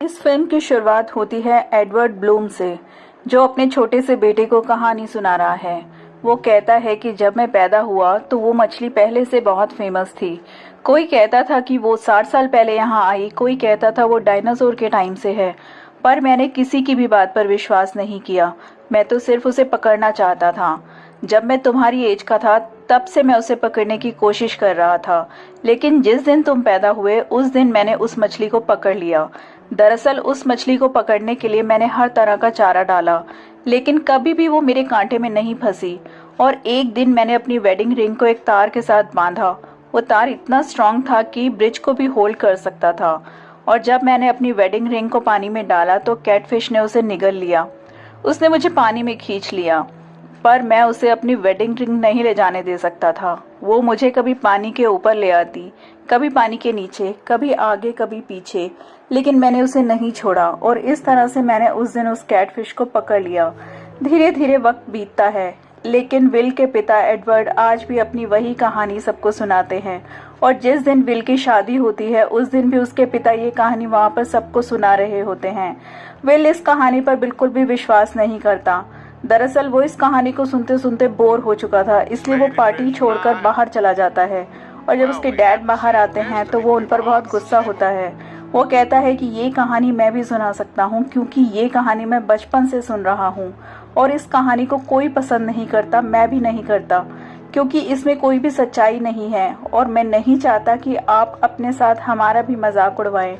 इस फिल्म की शुरुआत होती है एडवर्ड ब्लूम से, जो अपने छोटे से बेटे को कहानी सुना रहा है। वो कहता है कि जब मैं पैदा हुआ तो वो मछली पहले से बहुत फेमस थी। कोई कहता था कि वो 60 साल पहले यहाँ आई, कोई कहता था वो डायनासोर के टाइम से है। पर मैंने किसी की भी बात पर विश्वास नहीं किया। मैं तो सिर्फ उसे पकड़ना चाहता था। जब मैं तुम्हारी एज का था तब से मैं उसे पकड़ने की कोशिश कर रहा था, लेकिन जिस दिन तुम पैदा हुए उस दिन मैंने उस मछली को पकड़ लिया। दरअसल उस मछली को पकड़ने के लिए मैंने हर तरह का चारा डाला, लेकिन कभी भी वो मेरे कांटे में नहीं फंसी। और एक दिन मैंने अपनी वेडिंग रिंग को एक तार के साथ बांधा। वो तार इतना स्ट्रांग था कि ब्रिज को भी होल्ड कर सकता था। और जब मैंने अपनी वेडिंग रिंग को पानी में डाला तो कैटफिश ने उसे निगल लिया। उसने मुझे पानी में खींच लिया, पर मैं उसे अपनी वेडिंग रिंग नहीं ले जाने दे सकता था। वो मुझे कभी पानी के ऊपर ले आती, कभी पानी के नीचे, कभी आगे कभी पीछे, लेकिन मैंने उसे नहीं छोड़ा। और इस तरह से मैंने उस दिन उस कैटफिश को पकड़ लिया। धीरे धीरे वक्त बीतता है, लेकिन विल के पिता एडवर्ड आज भी अपनी वही कहानी सबको सुनाते हैं। और जिस दिन विल की शादी होती है उस दिन भी उसके पिता ये कहानी वहाँ पर सबको सुना रहे होते हैं। विल इस कहानी पर बिल्कुल भी विश्वास नहीं करता। दरअसल वो इस कहानी को सुनते सुनते बोर हो चुका था, इसलिए वो पार्टी छोड़कर बाहर चला जाता है। और जब उसके डैड बाहर आते हैं तो वो उन पर बहुत गुस्सा होता है। वो कहता है कि ये कहानी मैं भी सुना सकता हूँ, क्योंकि ये कहानी मैं बचपन से सुन रहा हूँ और इस कहानी को कोई पसंद नहीं करता, मैं भी नहीं करता, क्योंकि इसमें कोई भी सच्चाई नहीं है और मैं नहीं चाहता कि आप अपने साथ हमारा भी मजाक उड़वाएं।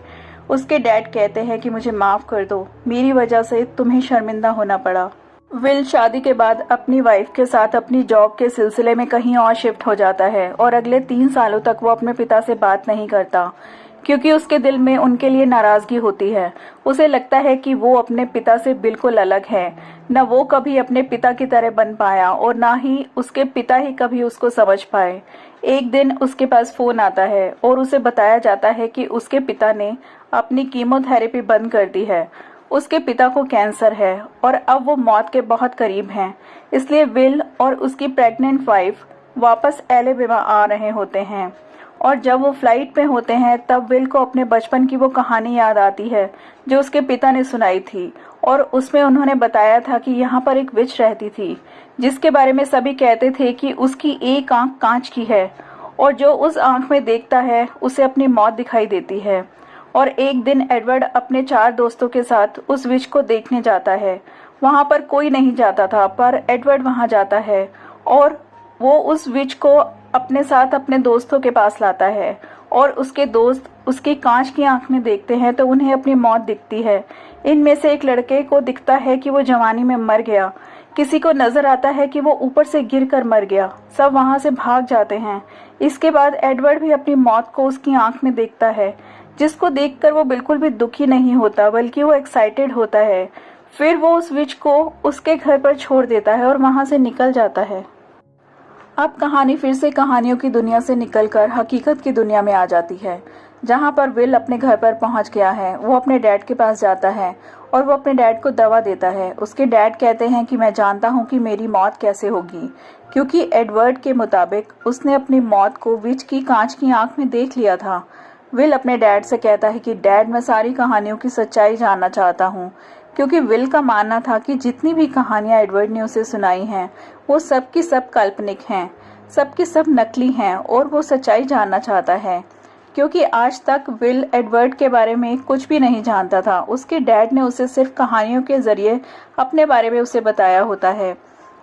उसके डैड कहते हैं कि मुझे माफ़ कर दो, मेरी वजह से तुम्हें शर्मिंदा होना पड़ा। विल शादी के बाद अपनी वाइफ के साथ अपनी जॉब के सिलसिले में कहीं और शिफ्ट हो जाता है और अगले 3 सालों तक वो अपने पिता से बात नहीं करता, क्योंकि उसके दिल में उनके लिए नाराजगी होती है। उसे लगता है कि वो अपने पिता से बिल्कुल अलग है। न वो कभी अपने पिता की तरह बन पाया और ना ही उसके पिता ही कभी उसको समझ पाए। एक दिन उसके पास फोन आता है और उसे बताया जाता है कि उसके पिता ने अपनी कीमोथेरेपी बंद कर दी है। उसके पिता को कैंसर है और अब वो मौत के बहुत करीब हैं। इसलिए विल और उसकी प्रेग्नेंट वाइफ वापस एलेबेमा आ रहे होते हैं। और जब वो फ्लाइट पे होते हैं तब विल को अपने बचपन की वो कहानी याद आती है जो उसके पिता ने सुनाई थी। और उसमें उन्होंने बताया था कि यहाँ पर एक विच रहती थी, जिसके बारे में सभी कहते थे कि उसकी एक आंख कांच की है और जो उस आंख में देखता है उसे अपनी मौत दिखाई देती है। और एक दिन एडवर्ड अपने 4 दोस्तों के साथ उस विच को देखने जाता है। वहाँ पर कोई नहीं जाता था, पर एडवर्ड वहाँ जाता है और वो उस विच को अपने साथ अपने दोस्तों के पास लाता है। और उसके दोस्त उसकी कांच की आंख में देखते हैं तो उन्हें अपनी मौत दिखती है। इनमें से एक लड़के को दिखता है कि वो जवानी में मर गया। किसी को नजर आता है कि वो ऊपर से गिरकर मर गया। सब वहाँ से भाग जाते हैं। इसके बाद एडवर्ड भी अपनी मौत को उसकी आंख में देखता है, जिसको देखकर वो बिल्कुल भी दुखी नहीं होता, बल्कि वो एक्साइटेड होता है। फिर वो उस विच को उसके घर पर छोड़ देता है और वहां से निकल जाता है। अब कहानी फिर से कहानियों की दुनिया से निकलकर हकीकत की दुनिया में आ जाती है, जहां पर विल अपने घर पर पहुंच गया है। वो अपने डैड के पास जाता है और वो अपने डैड को दवा देता है। उसके डैड कहते हैं कि मैं जानता हूं कि मेरी मौत कैसे होगी, क्योंकि एडवर्ड के मुताबिक उसने अपनी मौत को विच की कांच की आंख में देख लिया था। विल अपने डैड से कहता है कि डैड, मैं सारी कहानियों की सच्चाई जानना चाहता हूँ, क्योंकि विल का मानना था कि जितनी भी कहानियां एडवर्ड ने उसे सुनाई हैं वो सब की सब काल्पनिक हैं, सब की सब नकली हैं, और वो सच्चाई जानना चाहता है। क्योंकि आज तक विल एडवर्ड के बारे में कुछ भी नहीं जानता था। उसके डैड ने उसे सिर्फ कहानियों के जरिए अपने बारे में उसे बताया होता है।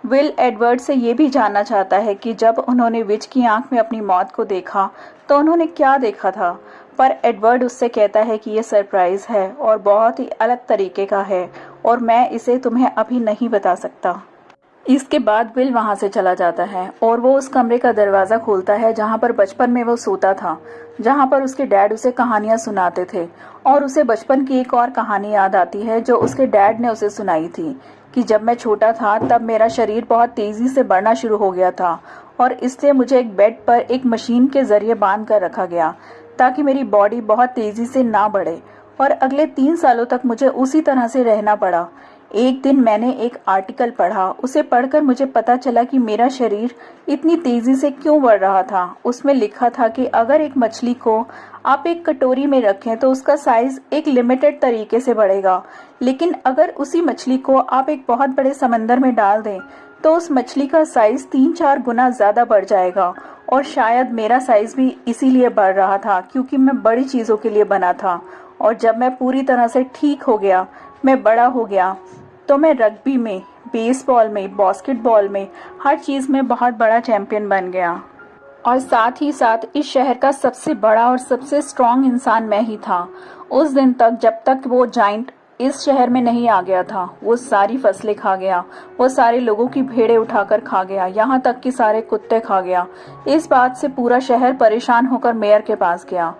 विल एडवर्ड से ये भी जानना चाहता है कि जब उन्होंने विच की आंख में अपनी मौत को देखा तो उन्होंने क्या देखा था। पर एडवर्ड उससे कहता है कि ये सरप्राइज है और बहुत ही अलग तरीके का है और मैं इसे तुम्हें अभी नहीं बता सकता। इसके बाद विल वहां से चला जाता है और वो उस कमरे का दरवाजा खोलता है जहां पर बचपन में वो सोता था, जहां पर उसके डैड उसे कहानियां सुनाते थे। और उसे बचपन की एक और कहानी याद आती है जो उसके डैड ने उसे सुनाई थी कि जब मैं छोटा था तब मेरा शरीर बहुत तेजी से बढ़ना शुरू हो गया था और इसलिए मुझे एक बेड पर एक मशीन के जरिए बांध कर रखा गया ताकि मेरी बॉडी बहुत तेजी से ना बढ़े। और अगले 3 सालों तक मुझे उसी तरह से रहना पड़ा। एक दिन मैंने एक आर्टिकल पढ़ा। उसे पढ़कर मुझे पता चला कि मेरा शरीर इतनी तेजी से क्यों बढ़ रहा था। उसमें लिखा था कि अगर एक मछली को आप एक कटोरी में रखें तो उसका साइज एक लिमिटेड तरीके से बढ़ेगा, लेकिन अगर उसी मछली को आप एक बहुत बड़े समंदर में डाल दें तो उस मछली का साइज 3-4 गुना ज्यादा बढ़ जाएगा। और शायद मेरा साइज भी इसीलिए बढ़ रहा था क्योंकि मैं बड़ी चीजों के लिए बना था। और जब मैं पूरी तरह से ठीक हो गया, मैं बड़ा हो गया, तो मैं रग्बी में, बेसबॉल में, बास्केटबॉल में, हर चीज में बहुत बड़ा चैंपियन बन गया। और साथ ही साथ इस शहर का सबसे बड़ा और सबसे स्ट्रांग इंसान मैं ही था। उस दिन तक, जब तक वो जाइंट इस शहर में नहीं आ गया था, वो सारी फसलें खा गया, वो सारे लोगों की भेड़ें उठाकर खा गया, यहाँ तक कि सारे कुत्ते खा गया। इस बात से पूरा शहर परेशान होकर मेयर के पास गया।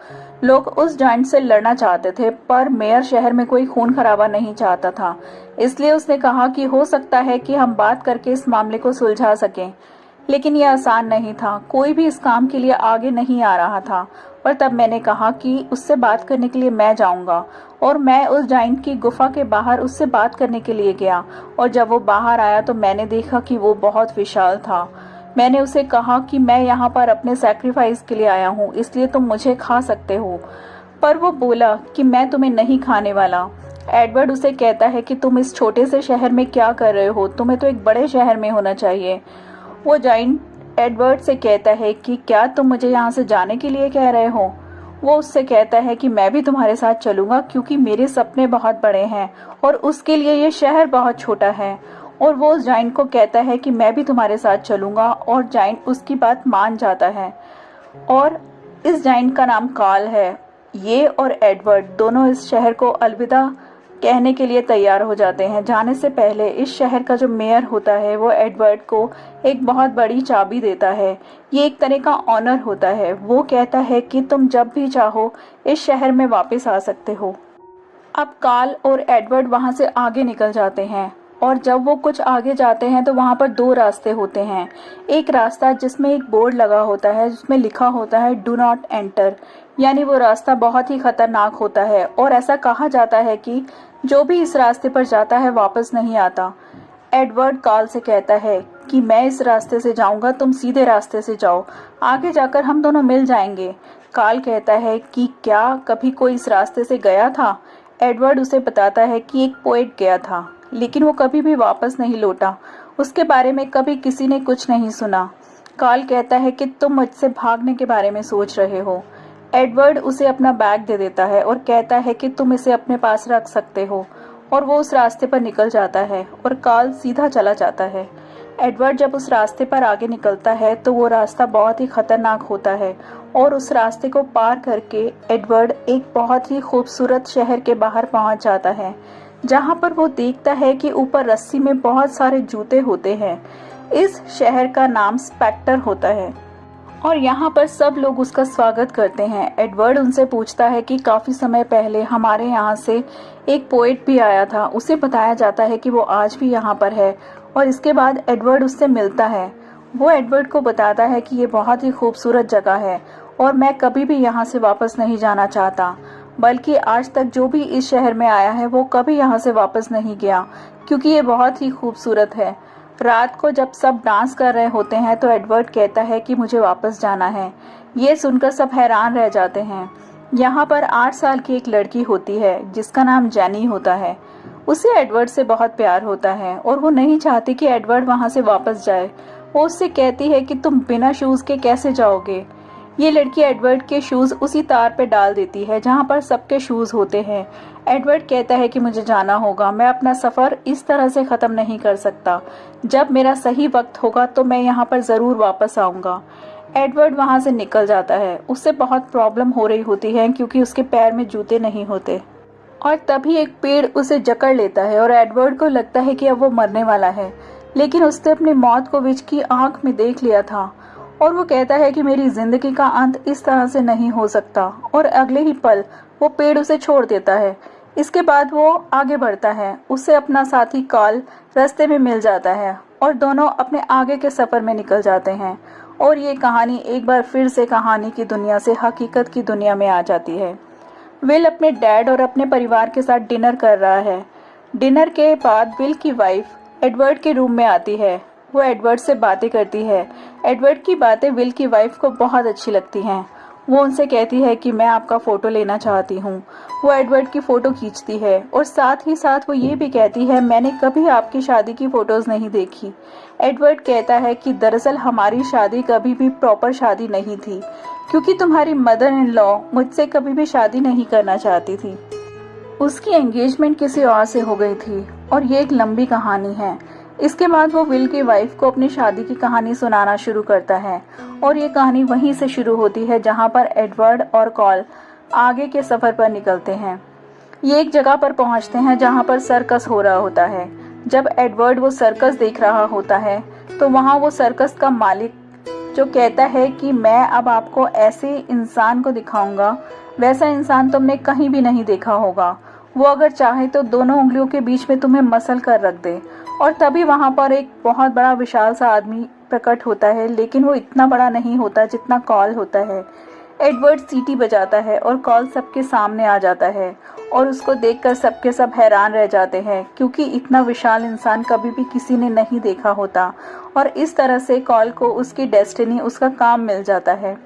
लोग उस जाइंट से लड़ना चाहते थे, पर मेयर शहर में कोई खून खराबा नहीं चाहता था। इसलिए उसने कहा कि हो सकता है कि हम बात करके इस मामले को सुलझा सकें। लेकिन यह आसान नहीं था, कोई भी इस काम के लिए आगे नहीं आ रहा था। पर तब मैंने कहा कि उससे बात करने के लिए मैं जाऊंगा, और मैं उस जाइंट की गुफा के बाहर उससे बात करने के लिए गया। और जब वो बाहर आया तो मैंने देखा कि वो बहुत विशाल था। मैंने उसे कहा कि मैं यहाँ पर अपने सैक्रिफाइस के लिए आया हूँ, इसलिए तुम मुझे खा सकते हो। पर वो बोला कि मैं तुम्हें नहीं खाने वाला। एडवर्ड उसे कहता है कि तुम इस छोटे से शहर में क्या कर रहे हो, तुम्हें तो एक बड़े शहर में होना चाहिए। वो जाइंट एडवर्ड से कहता है कि क्या तुम मुझे यहाँ से जाने के लिए कह रहे हो। वो उससे कहता है कि मैं भी तुम्हारे साथ चलूंगा क्योंकि मेरे सपने बहुत बड़े हैं और उसके लिए ये शहर बहुत छोटा है। और वो उस जाइंट को कहता है कि मैं भी तुम्हारे साथ चलूंगा, और जाइंट उसकी बात मान जाता है। और इस जाइंट का नाम कार्ल है। ये और एडवर्ड दोनों इस शहर को अलविदा कहने के लिए तैयार हो जाते हैं। जाने से पहले इस शहर का जो मेयर होता है वो एडवर्ड को एक बहुत बड़ी चाबी देता है। ये एक तरह का ऑनर होता है। वो कहता है कि तुम जब भी चाहो इस शहर में वापस आ सकते हो। अब कार्ल और एडवर्ड वहां से आगे निकल जाते हैं, और जब वो कुछ आगे जाते हैं तो वहां पर दो रास्ते होते हैं। एक रास्ता जिसमें एक बोर्ड लगा होता है जिसमें लिखा होता है डू नॉट एंटर, यानी वो रास्ता बहुत ही खतरनाक होता है और ऐसा कहा जाता है कि जो भी इस रास्ते पर जाता है वापस नहीं आता। एडवर्ड कार्ल से कहता है कि मैं इस रास्ते से जाऊंगा, तुम सीधे रास्ते से जाओ, आगे जाकर हम दोनों मिल जाएंगे। कार्ल कहता है कि क्या कभी कोई इस रास्ते से गया था। एडवर्ड उसे बताता है कि एक पोएट गया था, लेकिन वो कभी भी वापस नहीं लौटा। उसके बारे में कभी किसी ने कुछ नहीं सुना। कार्ल कहता है कि तुम मुझसे भागने के बारे में सोच रहे हो। एडवर्ड उसे अपना बैग दे देता है और कहता है कि तुम इसे अपने पास रख सकते हो, और वो उस रास्ते पर निकल जाता है और कार्ल सीधा चला जाता है। एडवर्ड जब उस रास्ते पर आगे निकलता है तो वो रास्ता बहुत ही खतरनाक होता है, और उस रास्ते को पार करके एडवर्ड एक बहुत ही खूबसूरत शहर के बाहर पहुंच जाता है, जहां पर वो देखता है कि ऊपर रस्सी में बहुत सारे जूते होते हैं। इस शहर का नाम स्पेक्टर होता है और यहाँ पर सब लोग उसका स्वागत करते हैं। एडवर्ड उनसे पूछता है कि काफी समय पहले हमारे यहाँ से एक पोएट भी आया था। उसे बताया जाता है कि वो आज भी यहाँ पर है, और इसके बाद एडवर्ड उससे मिलता है। वो एडवर्ड को बताता है कि ये बहुत ही खूबसूरत जगह है और मैं कभी भी यहाँ से वापस नहीं जाना चाहता, बल्कि आज तक जो भी इस शहर में आया है वो कभी यहाँ से वापस नहीं गया, क्योंकि ये बहुत ही खूबसूरत है। रात को जब सब डांस कर रहे होते हैं तो एडवर्ड कहता है कि मुझे वापस जाना है। ये सुनकर सब हैरान रह जाते हैं। यहाँ पर 8 साल की एक लड़की होती है जिसका नाम जेनी होता है। उसे एडवर्ड से बहुत प्यार होता है और वो नहीं चाहती कि एडवर्ड वहाँ से वापस जाए। वो उससे कहती है कि तुम बिना शूज के कैसे जाओगे। ये लड़की एडवर्ड के शूज उसी तार पे डाल देती है जहाँ पर सबके शूज होते हैं। एडवर्ड कहता है कि मुझे जाना होगा, मैं अपना सफर इस तरह से खत्म नहीं कर सकता। जब मेरा सही वक्त होगा तो मैं यहाँ पर जरूर वापस आऊंगा। एडवर्ड वहाँ से निकल जाता है। उससे बहुत प्रॉब्लम हो रही होती है क्योंकि उसके पैर में जूते नहीं होते, और तभी एक पेड़ उसे जकड़ लेता है और एडवर्ड को लगता है कि अब वो मरने वाला है, लेकिन उसने अपनी मौत को विच की आंख में देख लिया था। और वो कहता है कि मेरी जिंदगी का अंत इस तरह से नहीं हो सकता, और अगले ही पल वो पेड़ उसे छोड़ देता है। इसके बाद वो आगे बढ़ता है। उससे अपना साथी कार्ल रास्ते में मिल जाता है और दोनों अपने आगे के सफर में निकल जाते हैं। और ये कहानी एक बार फिर से कहानी की दुनिया से हकीकत की दुनिया में आ जाती है। विल अपने डैड और अपने परिवार के साथ डिनर कर रहा है। डिनर के बाद विल की वाइफ एडवर्ड के रूम में आती है। वो एडवर्ड से बातें करती है। एडवर्ड की बातें विल की वाइफ को बहुत अच्छी लगती हैं। वो उनसे कहती है कि मैं आपका फ़ोटो लेना चाहती हूँ। वो एडवर्ड की फ़ोटो खींचती है और साथ ही साथ वो ये भी कहती है, मैंने कभी आपकी शादी की फ़ोटोज़ नहीं देखी। एडवर्ड कहता है कि दरअसल हमारी शादी कभी भी प्रॉपर शादी नहीं थी, क्योंकि तुम्हारी मदर इन लॉ मुझसे कभी भी शादी नहीं करना चाहती थी। उसकी एंगेजमेंट किसी और से हो गई थी और ये एक लंबी कहानी है। इसके बाद वो विल की वाइफ को अपनी शादी की कहानी सुनाना शुरू करता है और ये कहानी वहीं से शुरू होती है जहाँ पर एडवर्ड और कॉल आगे के सफ़र पर निकलते हैं। ये एक जगह पर पहुँचते हैं जहाँ पर सर्कस हो रहा होता है। जब एडवर्ड वो सर्कस देख रहा होता है तो वहाँ वो सर्कस का मालिक जो कहता है कि मैं अब आपको ऐसे इंसान को दिखाऊंगा, वैसा इंसान तुमने कहीं भी नहीं देखा होगा। वो अगर चाहे तो दोनों उंगलियों के बीच में तुम्हें मसल कर रख दे। और तभी वहां पर एक बहुत बड़ा विशाल सा आदमी प्रकट होता है, लेकिन वो इतना बड़ा नहीं होता जितना कॉल होता है। एडवर्ड सीटी बजाता है और कॉल सबके सामने आ जाता है और उसको देखकर सबके सब हैरान रह जाते हैं, क्योंकि इतना विशाल इंसान कभी भी किसी ने नहीं देखा होता। और इस तरह से कॉल को उसकी डेस्टिनी, उसका काम मिल जाता है।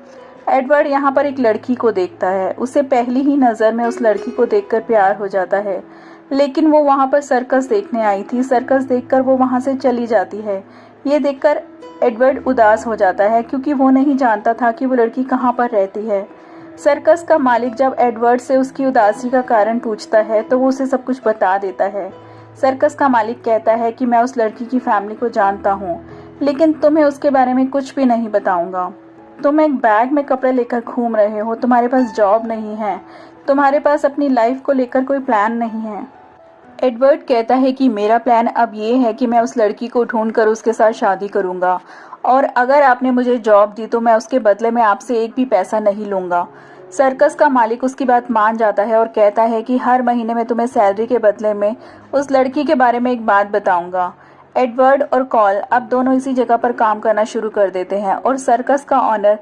एडवर्ड यहाँ पर एक लड़की को देखता है। उसे पहली ही नज़र में उस लड़की को देखकर प्यार हो जाता है, लेकिन वो वहाँ पर सर्कस देखने आई थी। सर्कस देखकर वो वहाँ से चली जाती है। ये देखकर एडवर्ड उदास हो जाता है, क्योंकि वो नहीं जानता था कि वो लड़की कहाँ पर रहती है। सर्कस का मालिक जब एडवर्ड से उसकी उदासी का कारण पूछता है तो वो उसे सब कुछ बता देता है। सर्कस का मालिक कहता है कि मैं उस लड़की की फैमिली को जानता हूँ, लेकिन तुम्हें उसके बारे में कुछ भी नहीं बताऊंगा। तुम एक बैग में कपड़े लेकर घूम रहे हो, तुम्हारे पास जॉब नहीं है, तुम्हारे पास अपनी लाइफ को लेकर कोई प्लान नहीं है। एडवर्ड कहता है कि मेरा प्लान अब ये है कि मैं उस लड़की को ढूंढकर उसके साथ शादी करूंगा, और अगर आपने मुझे जॉब दी तो मैं उसके बदले में आपसे एक भी पैसा नहीं लूंगा। सर्कस का मालिक उसकी बात मान जाता है और कहता है कि हर महीने में तुम्हें सैलरी के बदले में उस लड़की के बारे में एक बात बताऊंगा। एडवर्ड और कॉल अब दोनों इसी जगह पर काम करना शुरू कर देते हैं और सर्कस का ऑनर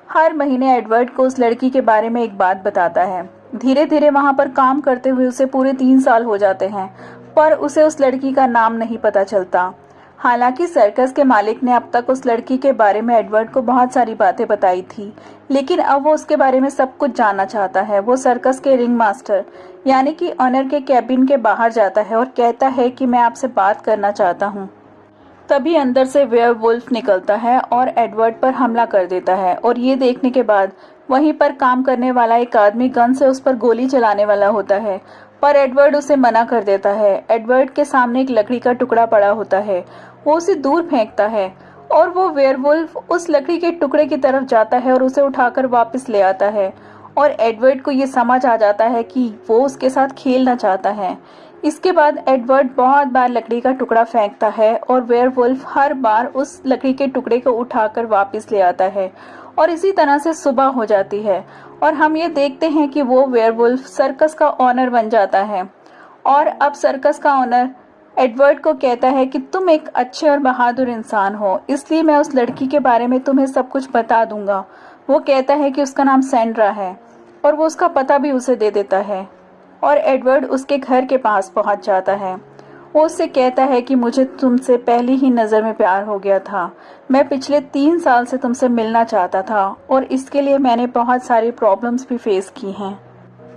हर महीने एडवर्ड को उस लड़की के बारे में एक बात बताता है। धीरे धीरे वहां पर काम करते हुए उसे पूरे 3 साल हो जाते हैं, पर उसे उस लड़की का नाम नहीं पता चलता। हालांकि सर्कस के मालिक ने अब तक उस लड़की के बारे में एडवर्ड को बहुत सारी बातें बताई थी, लेकिन अब वो उसके बारे में सब कुछ जानना चाहता है। वो सर्कस के रिंग मास्टर यानी कि ऑनर के कैबिन के बाहर जाता है और कहता है कि मैं आपसे बात करना चाहता हूँ। तभी अंदर से वेयरवुल्फ निकलता है और एडवर्ड पर हमला कर देता है, और ये देखने के बाद वहीं पर काम करने वाला एक आदमी गन से उस पर गोली चलाने वाला होता है, पर एडवर्ड उसे मना कर देता है। एडवर्ड के सामने एक लकड़ी का टुकड़ा पड़ा होता है, वो उसे दूर फेंकता है और वो वेयरवुल्फ उस लकड़ी के टुकड़े की तरफ जाता है और उसे उठाकर वापस ले आता है। और एडवर्ड को ये समझ आ जाता है कि वो उसके साथ खेलना चाहता है। इसके बाद एडवर्ड बहुत बार लकड़ी का टुकड़ा फेंकता है और वेयरवुल्फ हर बार उस लकड़ी के टुकड़े को उठाकर वापस ले आता है, और इसी तरह से सुबह हो जाती है और हम ये देखते हैं कि वो वेयरवुल्फ सर्कस का ऑनर बन जाता है। और अब सर्कस का ऑनर एडवर्ड को कहता है कि तुम एक अच्छे और बहादुर इंसान हो, इसलिए मैं उस लड़की के बारे में तुम्हें सब कुछ बता दूंगा। वो कहता है कि उसका नाम सैंड्रा है और वो उसका पता भी उसे दे देता है, और एडवर्ड उसके घर के पास पहुंच जाता है। वो उससे कहता है कि मुझे तुमसे पहली ही नज़र में प्यार हो गया था। मैं पिछले 3 साल से तुमसे मिलना चाहता था और इसके लिए मैंने बहुत सारी प्रॉब्लम्स भी फेस की हैं।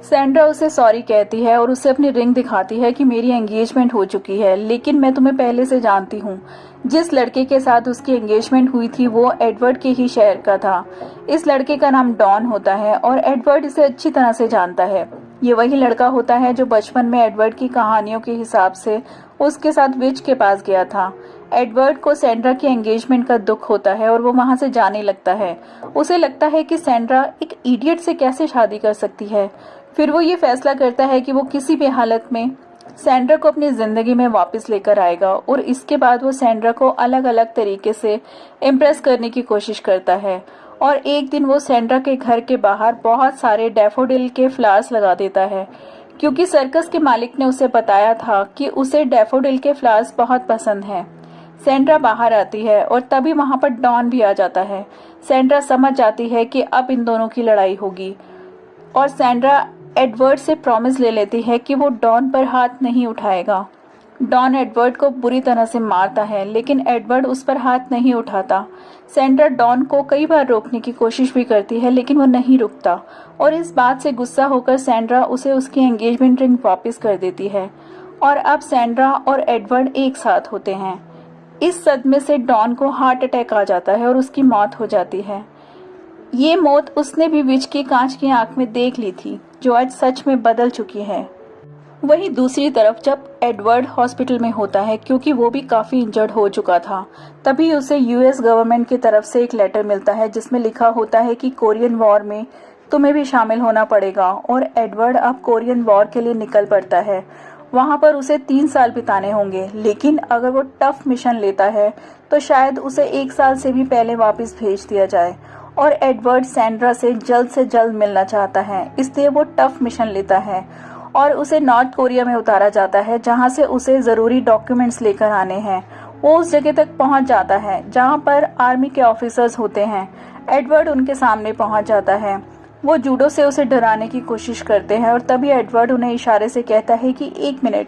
सैंड्रा उसे सॉरी कहती है और उसे अपनी रिंग दिखाती है कि मेरी एंगेजमेंट हो चुकी है, लेकिन मैं तुम्हें पहले से जानती हूँ। जिस लड़के के साथ उसकी एंगेजमेंट हुई थी वो एडवर्ड के ही शहर का था। इस लड़के का नाम डॉन होता है और एडवर्ड इसे अच्छी तरह से जानता है। ये वही लड़का होता है जो बचपन में एडवर्ड की कहानियों के हिसाब से उसके साथ विच के पास गया था। एडवर्ड को सैंड्रा की एंगेजमेंट का दुख होता है और वो वहां से जाने लगता है। उसे लगता है कि सैंड्रा एक इडियट से कैसे शादी कर सकती है। फिर वो ये फैसला करता है कि वो किसी भी हालत में सैंड्रा को अपनी जिंदगी में वापस लेकर आएगा, और इसके बाद वो सैंड्रा को अलग अलग तरीके से इम्प्रेस करने की कोशिश करता है। और एक दिन वो सैंड्रा के घर के बाहर बहुत सारे डैफोडिल के फ्लावर्स लगा देता है, क्योंकि सर्कस के मालिक ने उसे बताया था कि उसे डैफोडिल के फ्लावर्स बहुत पसंद हैं। सैंड्रा बाहर आती है और तभी वहां पर डॉन भी आ जाता है। सैंड्रा समझ जाती है कि अब इन दोनों की लड़ाई होगी, और सैंड्रा एडवर्ड से प्रॉमिस ले लेती है कि वो डॉन पर हाथ नहीं उठाएगा। डॉन एडवर्ड को बुरी तरह से मारता है, लेकिन एडवर्ड उस पर हाथ नहीं उठाता। सैंड्रा डॉन को कई बार रोकने की कोशिश भी करती है, लेकिन वो नहीं रुकता और इस बात से गुस्सा होकर सैंड्रा उसे उसकी एंगेजमेंट रिंग वापस कर देती है और अब सैंड्रा और एडवर्ड एक साथ होते हैं। इस सदमे से डॉन को हार्ट अटैक आ जाता है और उसकी मौत हो जाती है। ये मौत उसने भी विच की कांच की आंख में देख ली थी, जो आज सच में बदल चुकी है। वहीं दूसरी तरफ जब एडवर्ड हॉस्पिटल में होता है, क्योंकि वो भी काफी इंजर्ड हो चुका था, तभी उसे यूएस गवर्नमेंट की तरफ से एक लेटर मिलता है जिसमें लिखा होता है कि कोरियन वॉर में तुम्हें भी शामिल होना पड़ेगा और एडवर्ड अब कोरियन वॉर के लिए निकल पड़ता है। वहां पर उसे 3 साल बिताने होंगे, लेकिन अगर वो टफ मिशन लेता है तो शायद उसे 1 साल से भी पहले वापस भेज दिया जाए। और एडवर्ड सैंड्रा से जल्द मिलना चाहता है, इसलिए वो टफ मिशन लेता है और उसे नॉर्थ कोरिया में उतारा जाता है, जहां से उसे जरूरी डॉक्यूमेंट्स लेकर आने हैं। वो उस जगह तक पहुंच जाता है जहां पर आर्मी के ऑफिसर्स होते हैं। एडवर्ड उनके सामने पहुंच जाता है। वो जूडो से उसे डराने की कोशिश करते हैं और तभी एडवर्ड उन्हें इशारे से कहता है कि 1 मिनट,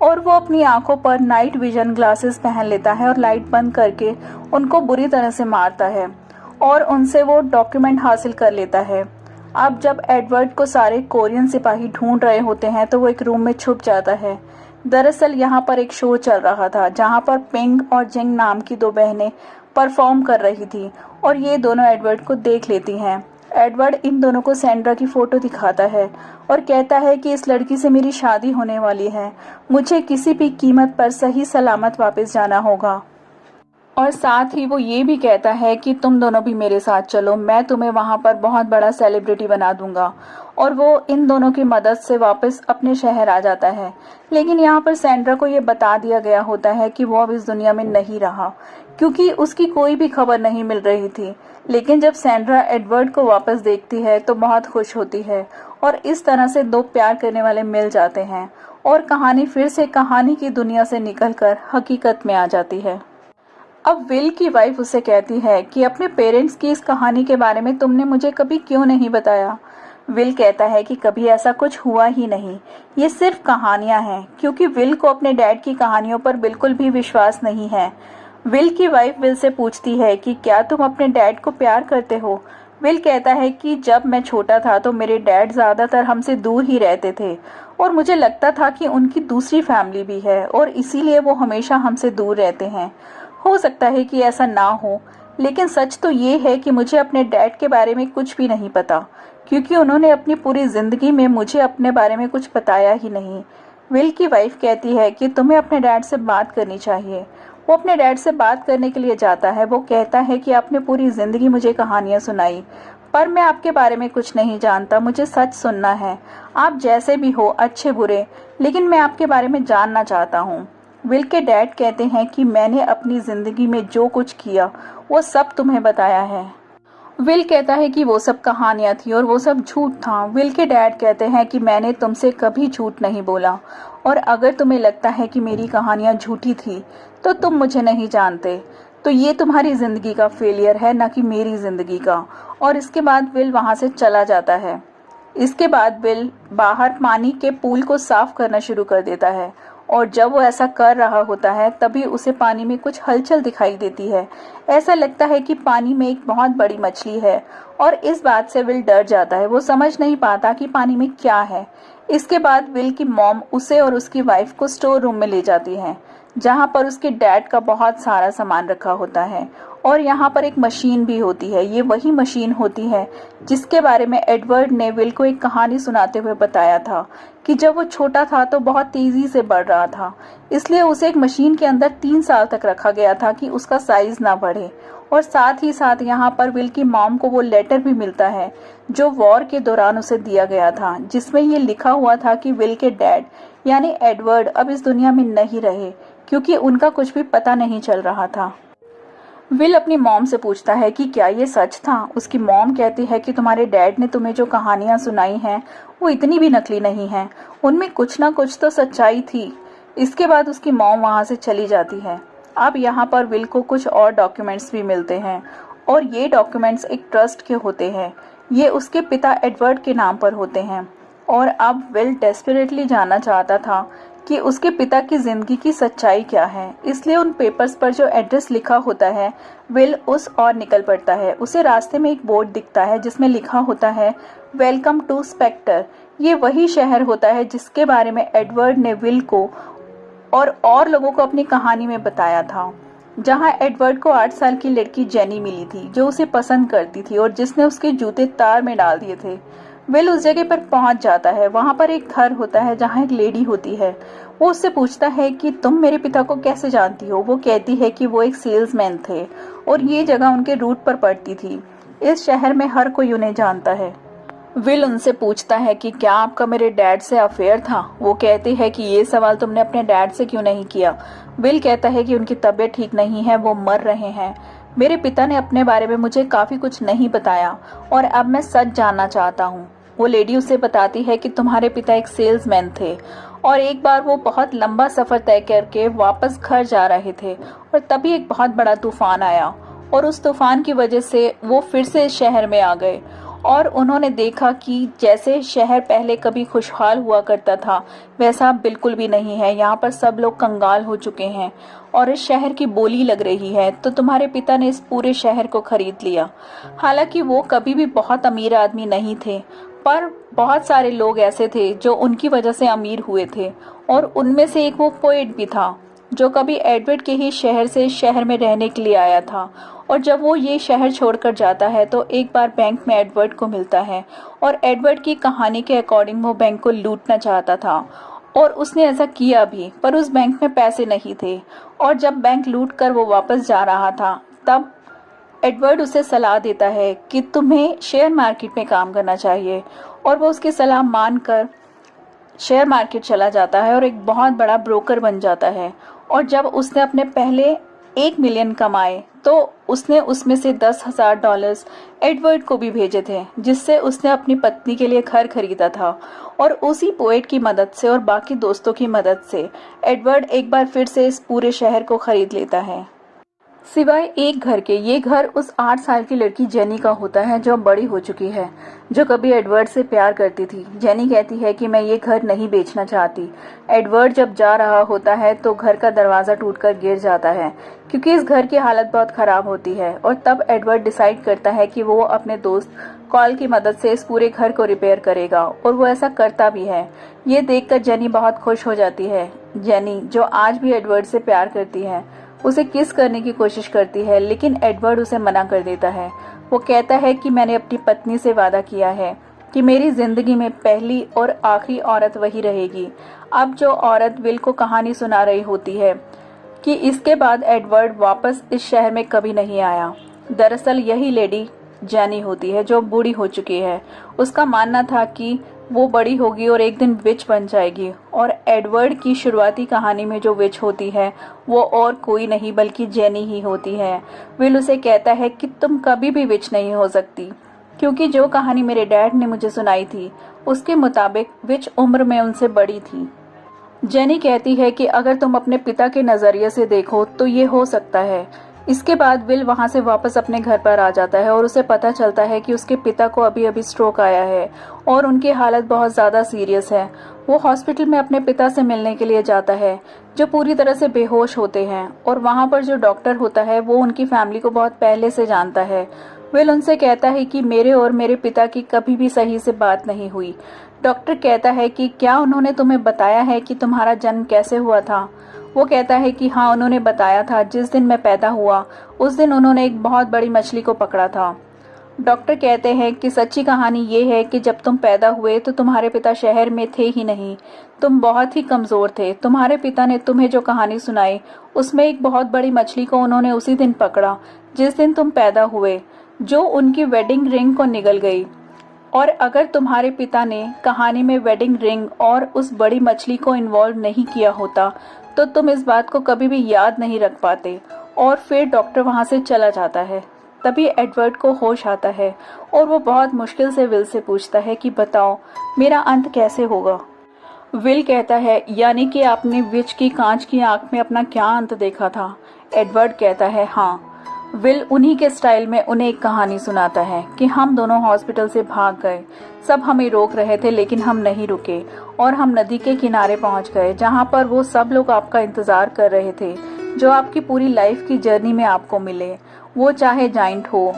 और वो अपनी आंखों पर नाइट विजन ग्लासेस पहन लेता है और लाइट बंद करके उनको बुरी तरह से मारता है और उनसे वो डॉक्यूमेंट हासिल कर लेता है। अब जब एडवर्ड को सारे कोरियन सिपाही ढूंढ रहे होते हैं तो वो एक रूम में छुप जाता है। दरअसल यहाँ पर एक शो चल रहा था जहाँ पर पिंग और जिंग नाम की 2 बहनें परफॉर्म कर रही थी और ये दोनों एडवर्ड को देख लेती हैं। एडवर्ड इन दोनों को सैंड्रा की फोटो दिखाता है और कहता है कि इस लड़की से मेरी शादी होने वाली है, मुझे किसी भी कीमत पर सही सलामत वापस जाना होगा। और साथ ही वो ये भी कहता है कि तुम दोनों भी मेरे साथ चलो, मैं तुम्हें वहां पर बहुत बड़ा सेलिब्रिटी बना दूंगा। और वो इन दोनों की मदद से वापस अपने शहर आ जाता है। लेकिन यहाँ पर सैंड्रा को ये बता दिया गया होता है कि वो अब इस दुनिया में नहीं रहा, क्योंकि उसकी कोई भी खबर नहीं मिल रही थी। लेकिन जब सैंड्रा एडवर्ड को वापस देखती है तो बहुत खुश होती है और इस तरह से 2 प्यार करने वाले मिल जाते हैं और कहानी फिर से कहानी की दुनिया से निकलकर हकीकत में आ जाती है। अब विल की वाइफ उसे कहती है कि अपने पेरेंट्स की इस कहानी के बारे में तुमने मुझे कभी क्यों नहीं बताया। विल कहता है कि कभी ऐसा कुछ हुआ ही नहीं, ये सिर्फ कहानियां हैं, क्योंकि विल को अपने डैड की कहानियों पर बिल्कुल भी विश्वास नहीं है। विल की वाइफ विल से पूछती है कि क्या तुम अपने डैड को प्यार करते हो। विल कहता है कि जब मैं छोटा था तो मेरे डैड ज्यादातर हमसे दूर ही रहते थे और मुझे लगता था कि उनकी दूसरी फैमिली भी है और इसीलिए वो हमेशा हमसे दूर रहते हैं। हो सकता है कि ऐसा ना हो, लेकिन सच तो ये है कि मुझे अपने डैड के बारे में कुछ भी नहीं पता, क्योंकि उन्होंने अपनी पूरी जिंदगी में मुझे अपने बारे में कुछ बताया ही नहीं। विल की वाइफ कहती है कि तुम्हें अपने डैड से बात करनी चाहिए। वो अपने डैड से बात करने के लिए जाता है। वो कहता है कि आपने पूरी जिंदगी मुझे कहानियां सुनाई, पर मैं आपके बारे में कुछ नहीं जानता, मुझे सच सुनना है। आप जैसे भी हो, अच्छे बुरे, लेकिन मैं आपके बारे में जानना चाहता हूँ। विल के डैड कहते हैं कि मैंने अपनी जिंदगी में जो कुछ किया वो सब तुम्हें बताया है। विल कहता है कि वो सब कहानियां थी और वो सब झूठ था। विल के डैड कहते हैं कि मैंने तुमसे कभी झूठ नहीं बोला और अगर तुम्हें लगता है कि मेरी कहानियां झूठी थी तो तुम मुझे नहीं जानते। तो ये तुम्हारी जिंदगी का फेलियर है, न कि मेरी जिंदगी का। और इसके बाद विल वहां से चला जाता है। इसके बाद विल बाहर पानी के पूल को साफ करना शुरू कर देता है और जब वो ऐसा कर रहा होता है तभी उसे पानी में कुछ हलचल दिखाई देती है। ऐसा लगता है कि पानी में एक बहुत बड़ी मछली है और इस बात से विल डर जाता है। वो समझ नहीं पाता कि पानी में क्या है। इसके बाद विल की मॉम उसे और उसकी वाइफ को स्टोर रूम में ले जाती है, जहां पर उसके डैड का बहुत सारा सामान रखा होता है और यहाँ पर एक मशीन भी होती है। ये वही मशीन होती है जिसके बारे में एडवर्ड ने विल को एक कहानी सुनाते हुए बताया था कि जब वो छोटा था तो बहुत तेजी से बढ़ रहा था, इसलिए उसे एक मशीन के अंदर 3 साल तक रखा गया था कि उसका साइज ना बढ़े। और साथ ही साथ यहाँ पर विल की मॉम को वो लेटर भी मिलता है जो वॉर के दौरान उसे दिया गया था, जिसमें ये लिखा हुआ था कि विल के डैड यानी एडवर्ड अब इस दुनिया में नहीं रहे, क्योंकि उनका कुछ भी पता नहीं चल रहा था। विल अपनी मॉम से पूछता है कि क्या ये सच था। उसकी मॉम कहती है कि तुम्हारे डैड ने तुम्हें जो कहानियां सुनाई हैं वो इतनी भी नकली नहीं हैं, उनमें कुछ ना कुछ तो सच्चाई थी। इसके बाद उसकी मॉम वहां से चली जाती है। अब यहाँ पर विल को कुछ और डॉक्यूमेंट्स भी मिलते हैं और ये डॉक्यूमेंट्स एक ट्रस्ट के होते हैं। ये उसके पिता एडवर्ड के नाम पर होते हैं और अब विल डेस्परेटली जानना चाहता था कि उसके पिता की जिंदगी की सच्चाई क्या है। इसलिए उन पेपर्स पर जो एड्रेस लिखा होता है, विल उस ओर निकल पड़ता है। उसे रास्ते में एक बोर्ड दिखता है जिसमें लिखा होता है वेलकम टू स्पेक्टर। ये वही शहर होता है जिसके बारे में एडवर्ड ने विल को और लोगों को अपनी कहानी में बताया था, जहां एडवर्ड को 8 साल की लड़की जेनी मिली थी जो उसे पसंद करती थी और जिसने उसके जूते तार में डाल दिए थे। विल उस जगह पर पहुंच जाता है। वहां पर एक घर होता है जहां एक लेडी होती है। वो उससे पूछता है कि तुम मेरे पिता को कैसे जानती हो। वो कहती है कि वो एक सेल्समैन थे और ये जगह उनके रूट पर पड़ती थी। इस शहर में हर कोई उन्हें जानता है। विल उनसे पूछता है कि क्या आपका मेरे डैड से अफेयर था। वो कहती है कि ये सवाल तुमने अपने डैड से क्यों नहीं किया। विल कहता है कि उनकी तबीयत ठीक नहीं है, वो मर रहे हैं। मेरे पिता ने अपने बारे में मुझे काफी कुछ नहीं बताया और अब मैं सच जानना चाहता हूँ। वो लेडी उसे बताती है कि तुम्हारे पिता एक सेल्समैन थे और एक बार वो बहुत लंबा सफर तय करके वापस घर जा रहे थे और तभी एक बहुत बड़ा तूफान आया और उस तूफान की वजह से वो फिर से इस शहर में आ गए और उन्होंने देखा कि जैसे शहर पहले कभी खुशहाल हुआ करता था वैसा अब बिल्कुल भी नहीं है। यहाँ पर सब लोग कंगाल हो चुके हैं और इस शहर की बोली लग रही है। तो तुम्हारे पिता ने इस पूरे शहर को खरीद लिया। हालांकि वो कभी भी बहुत अमीर आदमी नहीं थे, पर बहुत सारे लोग ऐसे थे जो उनकी वजह से अमीर हुए थे और उनमें से एक वो पोएट भी था जो कभी एडवर्ड के ही शहर से शहर में रहने के लिए आया था। और जब वो ये शहर छोड़कर जाता है तो एक बार बैंक में एडवर्ड को मिलता है और एडवर्ड की कहानी के अकॉर्डिंग वो बैंक को लूटना चाहता था और उसने ऐसा किया भी, पर उस बैंक में पैसे नहीं थे। और जब बैंक लूट कर वो वापस जा रहा था तब एडवर्ड उसे सलाह देता है कि तुम्हें शेयर मार्केट में काम करना चाहिए और वो उसकी सलाह मानकर शेयर मार्केट चला जाता है और एक बहुत बड़ा ब्रोकर बन जाता है। और जब उसने अपने पहले 1 मिलियन कमाए तो उसने उसमें से $10,000 एडवर्ड को भी भेजे थे, जिससे उसने अपनी पत्नी के लिए घर खरीदा था। और उसी पोएट की मदद से और बाकी दोस्तों की मदद से एडवर्ड एक बार फिर से इस पूरे शहर को खरीद लेता है, सिवाय एक घर के। ये घर उस 8 साल की लड़की जेनी का होता है जो बड़ी हो चुकी है, जो कभी एडवर्ड से प्यार करती थी। जेनी कहती है कि मैं ये घर नहीं बेचना चाहती। एडवर्ड जब जा रहा होता है तो घर का दरवाजा टूटकर गिर जाता है क्योंकि इस घर की हालत बहुत खराब होती है। और तब एडवर्ड डिसाइड करता है कि वो अपने दोस्त कॉल की मदद से इस पूरे घर को रिपेयर करेगा और वो ऐसा करता भी है। ये देखकर जेनी बहुत खुश हो जाती है। जेनी, जो आज भी एडवर्ड से प्यार करती है, उसे किस करने की कोशिश करती है, लेकिन एडवर्ड उसे मना कर देता है। वो कहता है कि मैंने अपनी पत्नी से वादा किया है कि मेरी जिंदगी में पहली और आखिरी औरत वही रहेगी। अब जो औरत विल को कहानी सुना रही होती है कि इसके बाद एडवर्ड वापस इस शहर में कभी नहीं आया, दरअसल यही लेडी जेनी होती है जो बूढ़ी हो चुकी है। उसका मानना था कि वो बड़ी होगी और एक दिन विच बन जाएगी। और एडवर्ड की शुरुआती कहानी में जो विच होती है वो और कोई नहीं बल्कि जेनी ही होती है। विल उसे कहता है कि तुम कभी भी विच नहीं हो सकती, क्योंकि जो कहानी मेरे डैड ने मुझे सुनाई थी उसके मुताबिक विच उम्र में उनसे बड़ी थी। जेनी कहती है कि अगर तुम अपने पिता के नजरिए से देखो तो ये हो सकता है। इसके बाद विल वहां से वापस अपने घर पर आ जाता है और उसे पता चलता है कि उसके पिता को अभी अभी स्ट्रोक आया है और उनकी हालत बहुत ज़्यादा सीरियस है। वो हॉस्पिटल में अपने पिता से मिलने के लिए जाता है जो पूरी तरह से बेहोश होते हैं और वहां पर जो डॉक्टर होता है वो उनकी फैमिली को बहुत पहले से जानता है। विल उनसे कहता है कि मेरे और मेरे पिता की कभी भी सही से बात नहीं हुई। डॉक्टर कहता है कि क्या उन्होंने तुम्हें बताया है कि तुम्हारा जन्म कैसे हुआ था। वो कहता है कि हाँ, उन्होंने बताया था। जिस दिन मैं पैदा हुआ उस दिन उन्होंने एक बहुत बड़ी मछली को पकड़ा था। डॉक्टर कहते हैं कि सच्ची कहानी ये है कि जब तुम पैदा हुए तो तुम्हारे पिता शहर में थे ही नहीं, तुम बहुत ही कमज़ोर थे। तुम्हारे पिता ने तुम्हें जो कहानी सुनाई उसमें एक बहुत बड़ी मछली को उन्होंने उसी दिन पकड़ा जिस दिन तुम पैदा हुए, जो उनकी वेडिंग रिंग को निगल गई। और अगर तुम्हारे पिता ने कहानी में वेडिंग रिंग और उस बड़ी मछली को इन्वॉल्व नहीं किया होता तो तुम इस बात को कभी भी याद नहीं रख पाते। और फिर डॉक्टर वहां से चला जाता है। तभी एडवर्ड को होश आता है और वो बहुत मुश्किल से विल से पूछता है कि बताओ मेरा अंत कैसे होगा। विल कहता है, यानी कि आपने विच की कांच की आंख में अपना क्या अंत देखा था। एडवर्ड कहता है, हाँ। विल उन्हीं के स्टाइल में उन्हें एक कहानी सुनाता है कि हम दोनों हॉस्पिटल से भाग गए। सब हमें रोक रहे थे लेकिन हम नहीं रुके और हम नदी के किनारे पहुंच गए जहां पर वो सब लोग आपका इंतजार कर रहे थे जो आपकी पूरी लाइफ की जर्नी में आपको मिले। वो चाहे जाइंट हो,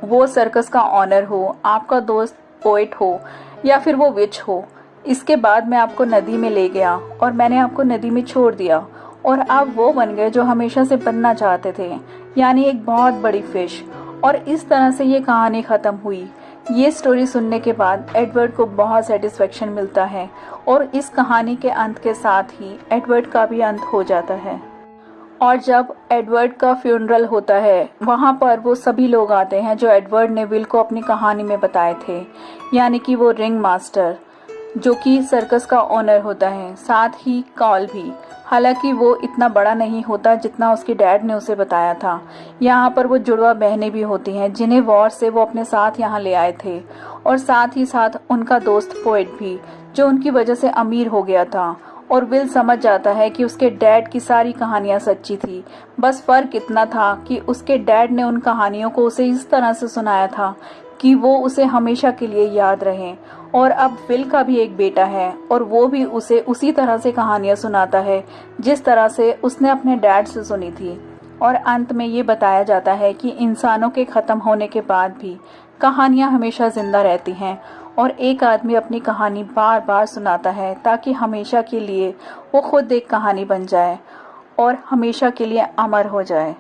वो सर्कस का ऑनर हो, आपका दोस्त पोएट हो या फिर वो विच हो। इसके बाद मैं आपको नदी में ले गया और मैंने आपको नदी में छोड़ दिया और आप वो बन गए जो हमेशा से बनना चाहते थे, यानी एक बहुत बड़ी फिश। और इस तरह से ये कहानी ख़त्म हुई। ये स्टोरी सुनने के बाद एडवर्ड को बहुत सेटिस्फेक्शन मिलता है और इस कहानी के अंत के साथ ही एडवर्ड का भी अंत हो जाता है। और जब एडवर्ड का फ्यूनरल होता है वहाँ पर वो सभी लोग आते हैं जो एडवर्ड ने विल को अपनी कहानी में बताए थे, यानी कि वो रिंग मास्टर जो कि सर्कस का ओनर होता है, साथ ही कॉल भी। हालांकि वो इतना बड़ा नहीं होता जितना उसके डैड ने उसे बताया था। यहाँ पर वो जुड़वा बहनें भी होती हैं जिन्हें वॉर से वो अपने साथ यहाँ ले आए थे, और साथ ही साथ उनका दोस्त पोएट भी जो उनकी वजह से अमीर हो गया था। और विल समझ जाता है कि उसके डैड की सारी कहानियां सच्ची थी, बस फर्क इतना था कि उसके डैड ने उन कहानियों को उसे इस तरह से सुनाया था कि वो उसे हमेशा के लिए याद रहें। और अब विल का भी एक बेटा है और वो भी उसे उसी तरह से कहानियां सुनाता है जिस तरह से उसने अपने डैड से सुनी थी। और अंत में ये बताया जाता है कि इंसानों के ख़त्म होने के बाद भी कहानियां हमेशा जिंदा रहती हैं और एक आदमी अपनी कहानी बार बार सुनाता है ताकि हमेशा के लिए वो खुद एक कहानी बन जाए और हमेशा के लिए अमर हो जाए।